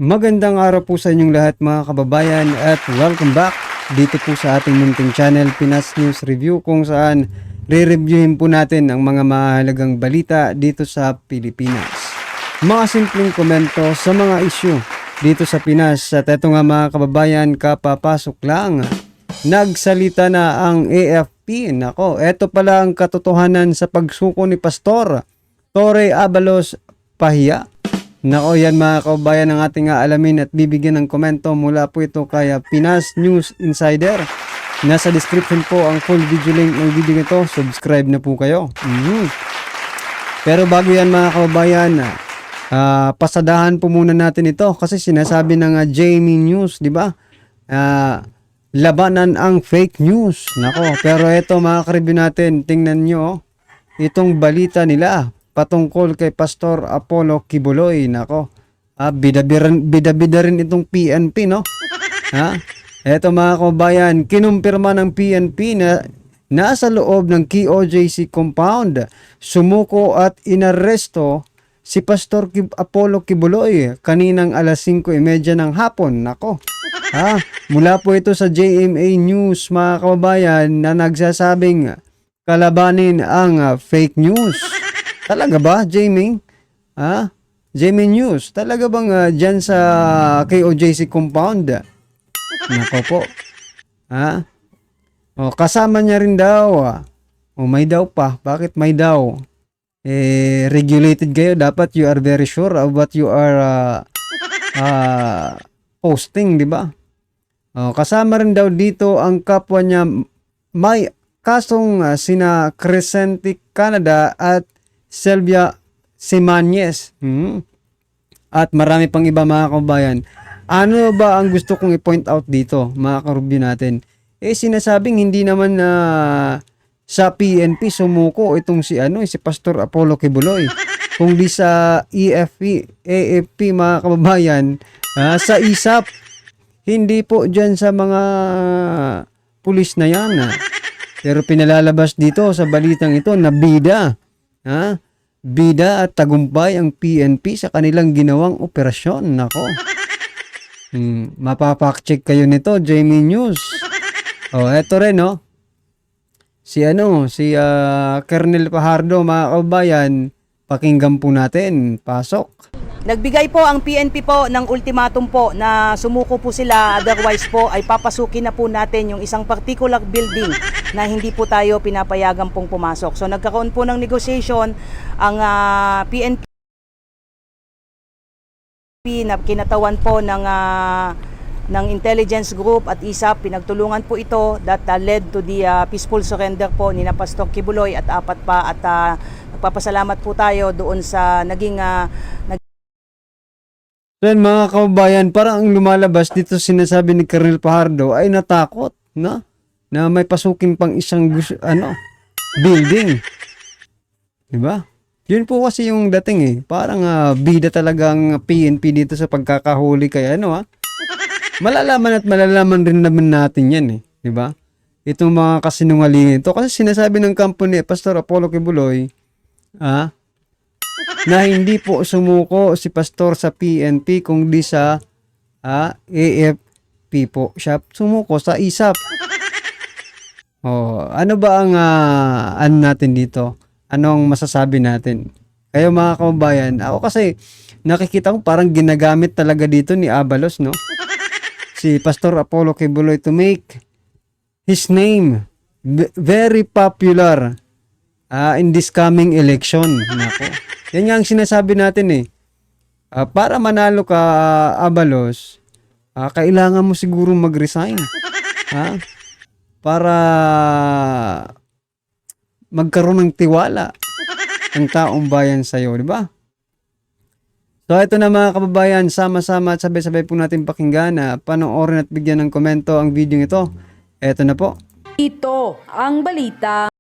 Magandang araw po sa inyong lahat mga kababayan at welcome back dito po sa ating munting channel Pinas News Review, kung saan re-reviewin po natin ang mga mahalagang balita dito sa Pilipinas. Mga simpleng komento sa mga issue dito sa Pinas. At eto nga mga kababayan, kapapasok lang, nagsalita na ang AFP. Nako, eto pala ang katotohanan sa pagsuko ni Pastor Torre Abalos Pahiya. Nako, yan mga kababayan ang ating aalamin at bibigyan ng komento mula po ito kay Pinas News Insider. Nasa description po ang full video link ng video ito. Subscribe na po kayo. Pero bago yan mga kababayan, pasadahan po muna natin ito kasi sinasabi ng Jamie News, di ba? Labanan ang fake news. Nako, pero ito mga ka-review natin, tingnan nyo itong balita nila patungkol kay Pastor Apollo Kibuloy. Nako, bida-bida rin itong PNP, no? Eto mga kababayan, kinumpirma ng PNP na nasa loob ng KOJC compound, sumuko at inaresto si Pastor Apollo Kibuloy kaninang alas 5:30 ng hapon. Nako, mula po ito sa JMA News mga kababayan na nagsasabing kalabanin ang fake news. Talaga ba, Jamie? Jamie News, talaga bang dyan sa KOJC compound? Nako po. Kasama niya rin daw. May daw pa. Bakit may daw? Regulated kayo. Dapat you are very sure of what you are posting, di ba? Kasama rin daw dito ang kapwa niya may kasong sina Crescenti Canada at Selvia Simanyes. At marami pang iba mga kabayan. Ano ba ang gusto kong i-point out dito mga ka-review natin? Sinasabing hindi naman na sa PNP sumuko itong si Pastor Apollo Kibuloy. Kung di sa AFP mga kababayan, sa ISAP. Hindi po dyan sa mga pulis na yan. Pero pinalalabas dito sa balitang ito na bida. Bida at tagumpay ang PNP sa kanilang ginawang operasyon. Nako. Mapapak-check kayo nito, Jamie News. Eto rin, no? Si Colonel Fajardo, mga kababayan, pakinggan po natin. Pasok. Nagbigay po ang PNP po ng ultimatum po na sumuko po sila, otherwise po ay papasukin na po natin yung isang particular building na hindi po tayo pinapayagan pong pumasok. So nagkaroon po ng negotiation ang PNP na kinatawan po ng intelligence group at ISAP. Pinagtulungan po ito that led to the peaceful surrender po ni Pastor Kibuloy at apat pa, at nagpapasalamat po tayo doon sa naging Then mga kababayan, parang ang lumalabas dito sinasabi ni Colonel Fajardo ay natakot na may pasukin pang isang building. Diba? Yun po kasi yung dating parang bida talagang PNP dito sa pagkakahuli kay malalaman at malalaman rin naman natin yan diba? Itong mga kasinungalingan ito kasi sinasabi ng kampo ni Pastor Apollo Kibuloy na hindi po sumuko si Pastor sa PNP kundi sa AFP po. Siya sumuko sa ISAP. Ano ba ang ano natin dito? Anong masasabi natin? Kayo mga kababayan, ako kasi nakikita ko parang ginagamit talaga dito ni Abalos, no? Si Pastor Apollo Kibuloy to make his name very popular in this coming election. Nako. Yan nga ang sinasabi natin para manalo ka, Abalos, kailangan mo siguro mag-resign. Para magkaroon ng tiwala ng taong bayan sa'yo, di ba? So ito na mga kababayan, sama-sama at sabay-sabay po natin pakinggan, panoorin at bigyan ng komento ang video ito. Ito na po. Ito ang balita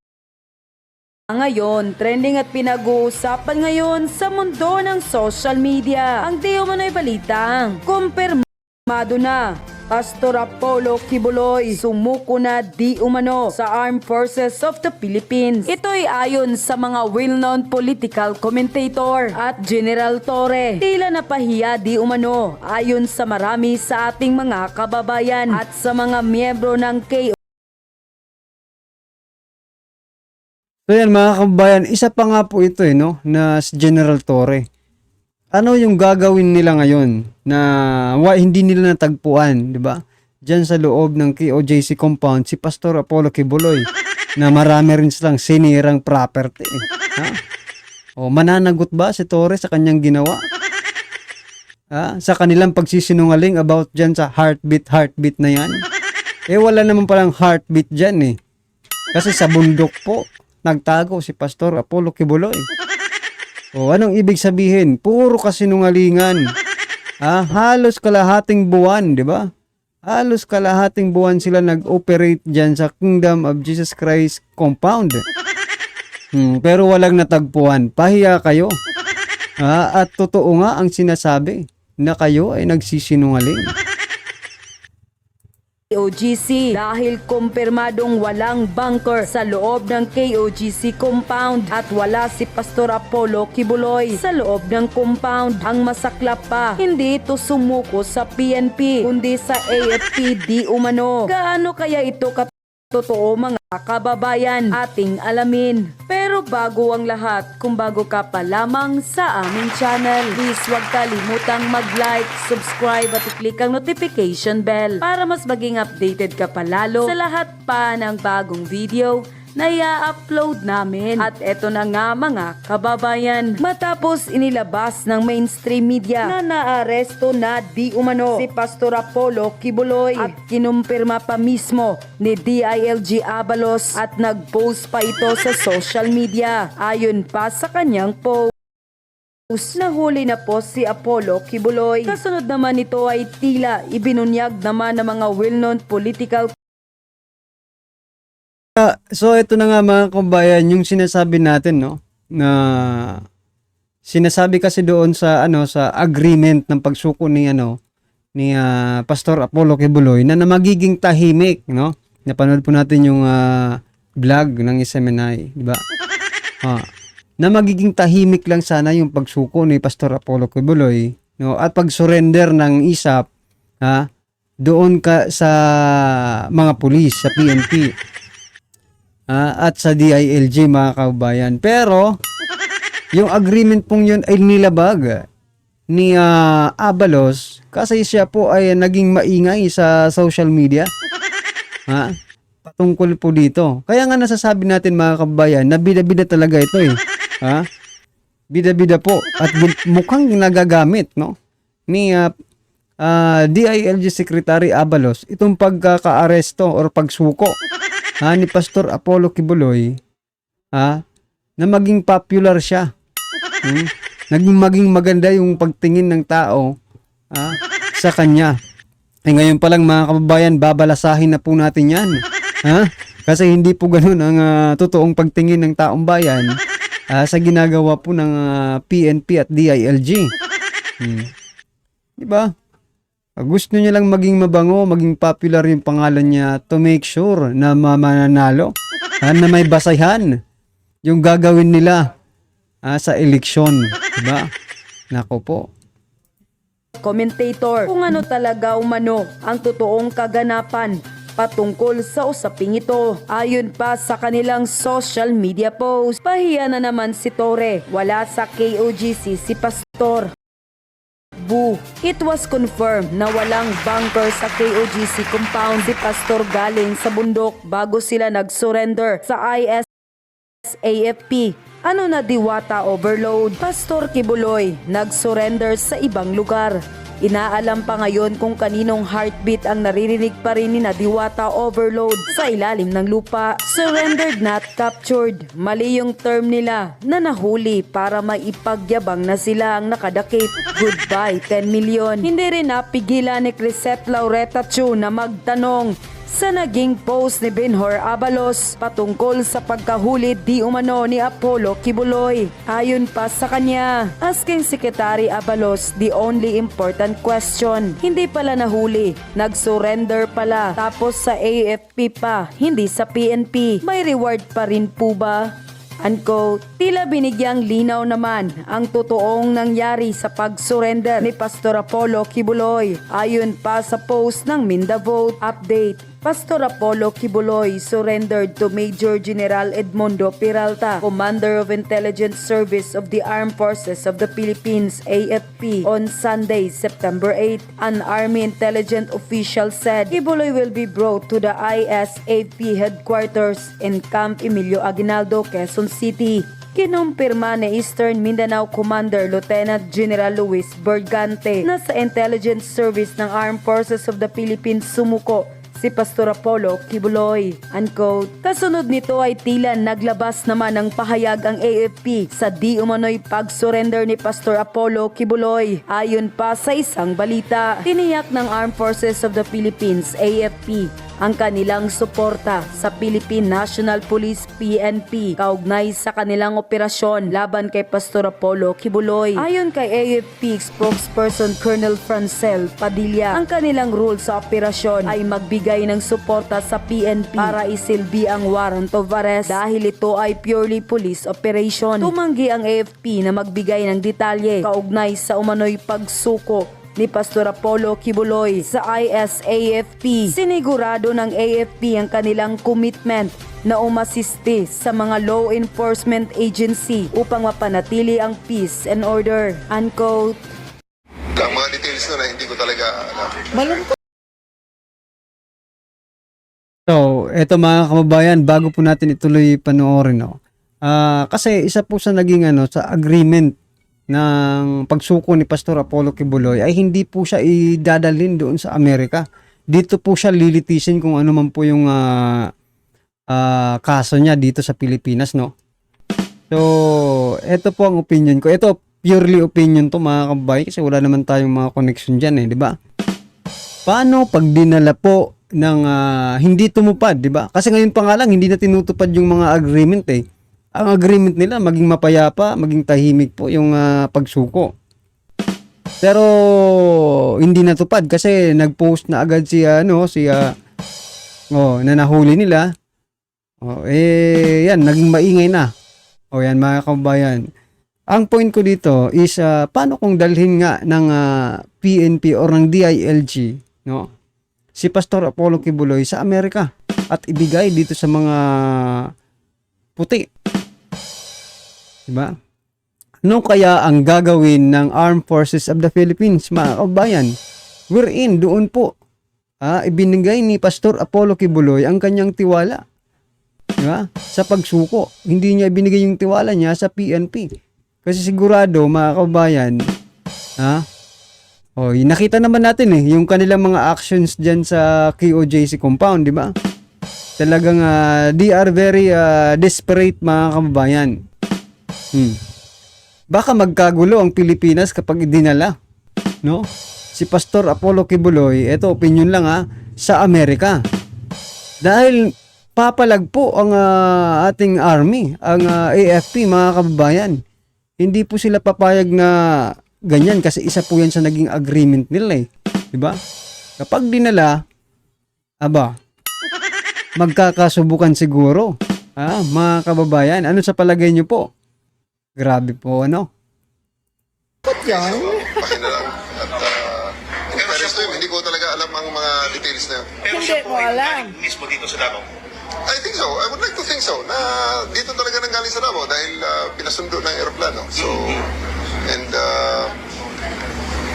ngayon, trending at pinag-uusapan ngayon sa mundo ng social media. Ang di umano'y balitang kumpirmado na Pastor Apollo Kibuloy sumuko na di umano sa Armed Forces of the Philippines. Ito'y ayon sa mga well-known political commentator at General Torre. Tila napahiya di umano ayon sa marami sa ating mga kababayan at sa mga miyembro ng KO. So yan mga kababayan, isa pa nga po ito no, na si General Torre. Ano yung gagawin nila ngayon na hindi nila natagpuan, di ba? Diyan sa loob ng KOJC compound si Pastor Apollo Kibuloy na marami rin silang sinirang property. Ha? O mananagot ba si Torre sa kanyang ginawa? Ha? Sa kanilang pagsisinungaling about diyan sa heartbeat na yan? Eh wala naman palang heartbeat diyan eh. Kasi sa bundok po nagtago si Pastor Apollo Kibuloy. O anong ibig sabihin? Puro kasinungalingan. Halos kalahating buwan, di ba? Halos kalahating buwan sila nag-operate dyan sa Kingdom of Jesus Christ compound. Pero walang natagpuan. Pahiya kayo. At totoo nga ang sinasabi na kayo ay nagsisinungaling. KOJC dahil kumpirmadong walang bunker sa loob ng KOJC compound at wala si Pastor Apollo Kibuloy sa loob ng compound. Ang masaklap pa, hindi ito sumuko sa PNP kundi sa AFP di umano. Gaano kaya ito totoo mga kababayan ating alamin. Pero bago ang lahat, kung bago ka pa lamang sa aming channel, please huwag kalimutang mag-like, subscribe at i-click ang notification bell para mas maging updated ka pa lalo sa lahat pa ng bagong video na i-upload namin. At eto na nga mga kababayan, matapos inilabas ng mainstream media na naaresto na di umano si Pastor Apollo Kibuloy at kinumpirma pa mismo ni DILG Abalos at nag-post pa ito sa social media. Ayon pa sa kanyang post, nahuli na po si Apollo Kibuloy. Kasunod naman ito ay tila ibinunyag naman ng mga well-known political. So ito na nga mga kabayan, yung sinasabi natin no, na sinasabi kasi doon sa sa agreement ng pagsuko ni Pastor Apollo Kibuloy na magiging tahimik, no? Napanood po natin yung vlog ng SMNI, di ba? Na magiging tahimik lang sana yung pagsuko ni Pastor Apollo Kibuloy, no? At pag-surrender ng ISAP doon ka sa mga pulis sa PNP. At sa DILG mga kababayan. Pero yung agreement pong yun ay nilabag ni Abalos kasi siya po ay naging maingay sa social media patungkol po dito. Kaya nga nasasabi natin mga kababayan na bida-bida talaga ito eh. Bida-bida po at mukhang nagagamit no ni DILG Secretary Abalos itong pagkaka-aresto or pagsuko ni Pastor Apollo Kibuloy na maging popular siya. Maging maganda yung pagtingin ng tao sa kanya. Ngayon pa lang mga kababayan, babalasahin na po natin yan. Kasi hindi po ganun ang totoong pagtingin ng taong bayan sa ginagawa po ng PNP at DILG. Diba? Gusto niya lang maging mabango, maging popular yung pangalan niya to make sure na mananalo, na may basahan yung gagawin nila sa eleksyon. Diba? Nako po. Commentator kung ano talaga umano ang totoong kaganapan patungkol sa usaping ito. Ayon pa sa kanilang social media post, pahiya na naman si Torre. Wala sa KOJC si Pastor. It was confirmed na walang bunker sa KOJC compound si Pastor galing sa bundok bago sila nag-surrender sa ISAFP. Ano na diwata overload? Pastor Kibuloy nag-surrender sa ibang lugar. Inaalam pa ngayon kung kaninong heartbeat ang naririnig pa rin ni Diwata Overload sa ilalim ng lupa. Surrendered not captured. Mali yung term nila na nahuli para maipagyabang na sila ang nakadakip. Goodbye 10 million. Hindi rin napigilan ni Crisette Laureta Chu na magtanong sa naging post ni Benhur Abalos patungkol sa pagkahuli di umano ni Apollo Kibuloy. Ayon pa sa kanya, asking Secretary Abalos the only important question, hindi pala nahuli, nag-surrender pala, tapos sa AFP pa, hindi sa PNP. May reward pa rin po ba? Unquote. Tila binigyang linaw naman ang totoong nangyari sa pag-surrender ni Pastor Apollo Kibuloy. Ayon pa sa post ng Mindavote Update, Pastor Apollo Kibuloy surrendered to Major General Edmundo Peralta, Commander of Intelligence Service of the Armed Forces of the Philippines, AFP, on Sunday, September 8. An Army intelligence official said Kibuloy will be brought to the ISAP headquarters in Camp Emilio Aguinaldo, Quezon City. Kinumpirma ni Eastern Mindanao Commander Lieutenant General Luis Bergante na sa Intelligence Service ng Armed Forces of the Philippines sumuko si Pastor Apollo Kibuloy. Unquote. Kasunod nito ay tila naglabas naman ng pahayag ang AFP sa di umano'y pag-surrender ni Pastor Apollo Kibuloy. Ayon pa sa isang balita, tiniyak ng Armed Forces of the Philippines, AFP, ang kanilang suporta sa Philippine National Police PNP kaugnay sa kanilang operasyon laban kay Pastor Apollo Kibuloy. Ayon kay AFP spokesperson Colonel Francel Padilla, ang kanilang role sa operasyon ay magbigay ng suporta sa PNP para isilbi ang warrant of arrest dahil ito ay purely police operation. Tumanggi ang AFP na magbigay ng detalye kaugnay sa umano'y pagsuko ni Pastor Apollo Kibuloy sa ISAFP. Sinigurado ng AFP ang kanilang commitment na umasiste sa mga law enforcement agency upang mapanatili ang peace and order. Unquote. Ang mga details na hindi ko talaga alam. So, eto mga kababayan, bago po natin ituloy panoorin, no? Kasi isa po sa naging sa agreement ng pagsuko ni Pastor Apollo Kibuloy ay hindi po siya idadalhin doon sa Amerika. Dito po siya lilitisin kung ano man po yung kaso niya dito sa Pilipinas, no? So, eto po ang opinion ko. Ito, purely opinion to mga kababayan kasi wala naman tayong mga connection dyan, di ba? Paano pag dinala po ng hindi tumupad, di ba? Kasi ngayon pa nga lang, hindi na tinutupad yung mga agreement eh. Ang agreement nila, maging mapayapa, maging tahimik po yung pagsuko. Pero, hindi natupad kasi nag-post na agad na nahuli nila. Yan, naging maingay na. Yan mga kababayan. Ang point ko dito is, paano kung dalhin nga ng PNP or ng DILG, no? Si Pastor Apollo Kibuloy sa Amerika at ibigay dito sa mga puti. Diba? Ano kaya ang gagawin ng Armed Forces of the Philippines, mga kababayan? Wherein doon po ibinigay ni Pastor Apollo Kibuloy ang kanyang tiwala, diba? Sa pagsuko. Hindi niya ibinigay yung tiwala niya sa PNP. Kasi sigurado, mga kababayan, nakita naman natin yung kanilang mga actions dyan sa KOJC compound, di ba? Talagang they are very desperate, mga kababayan. Baka magkagulo ang Pilipinas kapag dinala, no? Si Pastor Apollo Kibuloy, ito opinion lang sa Amerika. Dahil papalag po ang ating army, ang AFP, mga kababayan. Hindi po sila papayag na ganyan kasi isa po yan sa naging agreement nila di ba? Kapag dinala, magkakasubukan siguro. Mga kababayan, ano sa palagay niyo po? Grabe po, So, pakin na lang. At in fairness to him, hindi ko talaga alam ang mga details na yun. Pero siya po ay galing mismo dito sa Davao. I think so. I would like to think so. Na dito talaga nanggaling sa Davao dahil pinasundo ng aeroplano. So, and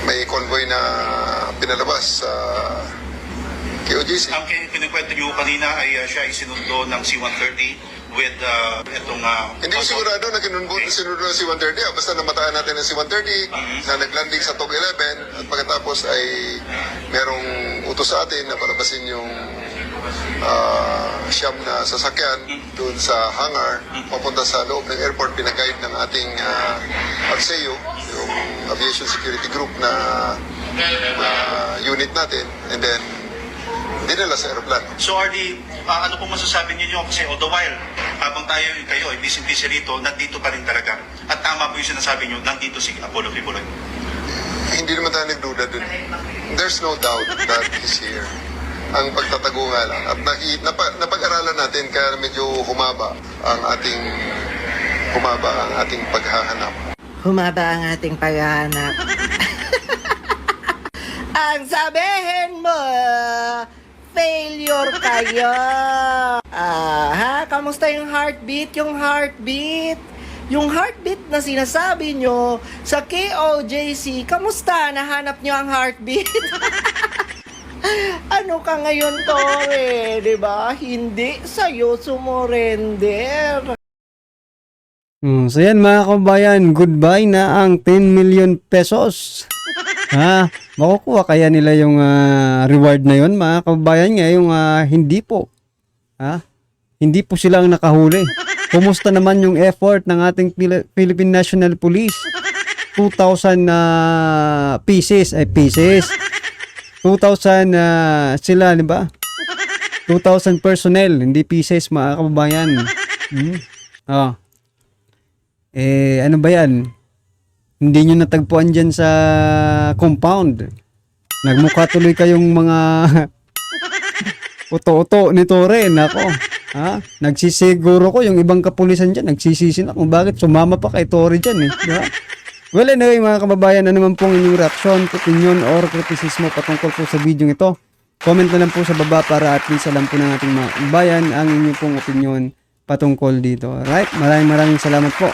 may convoy na pinalabas sa KOJC. Ang kinikwento niyo kanina ay siya ay sinundo ng C-130 with itong... Hindi ko sigurado na sinundo ng C-130. Basta namataan natin ng C-130 na naglanding sa TOG 11 at pagkatapos ay merong utos sa atin na palabasin yung siyam na sasakyan doon sa hangar papunta sa loob ng airport. Pinag-guide ng ating AGSEO, yung Aviation Security Group na unit natin, and then dinala sa aeroplano. So RD, ano pong masasabi niyo kasi all the while, habang kayo ay busy rito, nandito pa rin talaga. At tama po yung sinasabi niyo, nandito si Apollo Kibuloy. Hindi naman tayo nagduda dun. There's no doubt that he's here. Ang pagtatago nga lang. At napag-aralan natin kaya medyo humaba ang ating paghahanap. Humaba ang ating paghahanap. Ang sabihin mo, failure kayo. Kamusta yung heartbeat? Yung heartbeat na sinasabi nyo sa KOJC, kamusta? Nahanap nyo ang heartbeat? Ano ka ngayon, Tore? Diba? Hindi sa'yo sumurrender. So yan mga kababayan, goodbye na ang 10 million pesos. Makukuha kaya nila yung reward na yon mga kababayan ngayong hindi po. Hindi po sila ang nakahuli. Kumusta naman yung effort ng ating Philippine National Police? 2,000 pieces. 2,000 sila, di ba? 2,000 personnel, hindi pieces mga kababayan. Ano ba yan? Hindi nyo natagpuan dyan sa compound. Nagmukha tuloy kayong mga uto-uto ni Tore. Nako. Nagsisiguro ko yung ibang kapulisan dyan. Nagsisisi na kung bakit sumama pa kay Tore dyan. Diba? Well, anyway mga kababayan, ano naman pong inyong reaksyon, opinion, or kritisismo patungkol po sa video ito? Comment na lang po sa baba para at least alam po ng ating mga kababayan ang inyong pong opinion patungkol dito. Alright? Maraming salamat po.